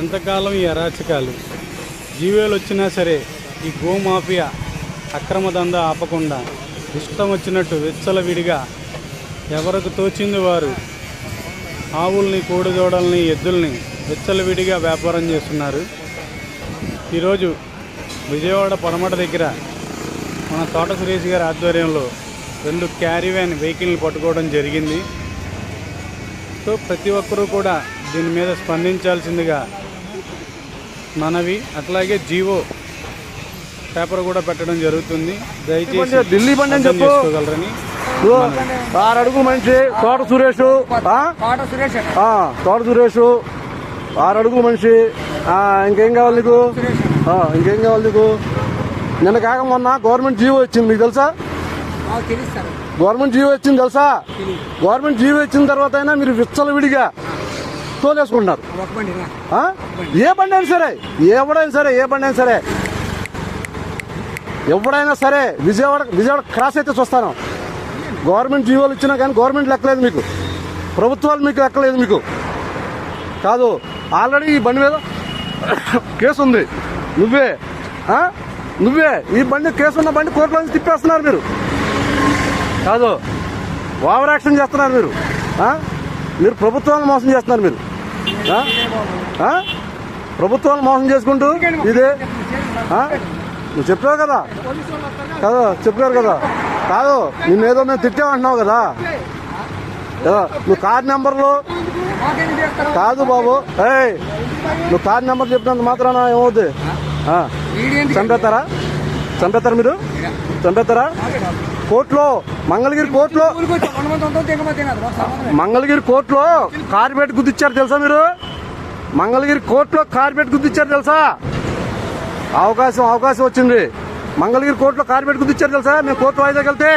ఎంతకాలం ఈ అరాచకాలు? జీవేలు వచ్చినా సరే ఈ గోమాఫియా అక్రమ దందా ఆపకుండా ఇష్టం వచ్చినట్టు విచ్చలవిడిగా ఎవరికి తోచింది వారు ఆవుల్ని, కోడిదూడల్ని, ఎద్దుల్ని విచ్చలవిడిగా వ్యాపారం చేస్తున్నారు. ఈరోజు విజయవాడ పడమట దగ్గర మన తోట సురేష్ గారి ఆధ్వర్యంలో 2 క్యారీ వ్యాన్ వెహికల్ని పట్టుకోవడం జరిగింది. సో ప్రతి ఒక్కరూ కూడా దీని మీద స్పందించాల్సిందిగా మనవి. అట్లాగే జీవో పేపర్ కూడా పెట్టడం జరుగుతుంది. దయచేసి ఢిల్లీ బండి అని చేసుకోగలరని. 6 అడుగుల మనిషి తోట సురేష్, తోట సురేష్ 6 అడుగుల మనిషి. ఇంకేం కావాలి నీకు? ఇంకేం కావాలి నీకు? నిన్న కాక మొన్న గవర్నమెంట్ జీవో వచ్చింది, మీకు తెలుసా? గవర్నమెంట్ జీవో వచ్చింది తెలుసా? గవర్నమెంట్ జీవో ఇచ్చిన తర్వాత అయినా మీరు విచ్చలవిడిగా తోలేసుకుంటున్నారు. ఏ బండి అయినా సరే, ఎవడైనా సరే, ఏ బండి అయినా సరే, ఎవడైనా సరే విజయవాడ క్రాస్ అయితే చూస్తాను. గవర్నమెంట్ జీవోలు ఇచ్చినా కానీ గవర్నమెంట్ లెక్కలేదు మీకు, ప్రభుత్వాలు మీకు లెక్కలేదు మీకు. కాదు, ఆల్రెడీ ఈ బండి మీద కేసు ఉంది. నువ్వే ఈ బండి కేసు ఉన్న బండి కోర్టులో నుంచి తిప్పేస్తున్నారు మీరు. కాదు, ఓవర్ యాక్షన్ చేస్తున్నారు మీరు. మీరు ప్రభుత్వాలను మోసం చేస్తున్నారు. మీరు ప్రభుత్వాలను మోసం చేసుకుంటూ ఇదే నువ్వు చెప్పావు కదా, చెప్పారు కదా. కాదు, నిన్నేదో మేము తిట్టామంటున్నావు కదా. నువ్వు కార్ నెంబర్లు కాదు బాబు, నువ్వు కార్ నెంబర్ చెప్పినంత మాత్రాన ఏమవుద్ది? చంపేస్తారా మీరు? చంపేస్తారా? కోర్టులో, మంగళగిరి కోర్టులో కారు పెట్టి గుద్దిచ్చారు తెలుసా మీరు? మంగళగిరి కోర్టులో కారు పెట్టి గుద్దిచ్చారు తెలుసా? అవకాశం వచ్చింది. మంగళగిరి కోర్టులో కారు పెట్టి గుద్దిచ్చారు తెలుసా? మేము కోర్టు వాయిదాకి వెళ్తే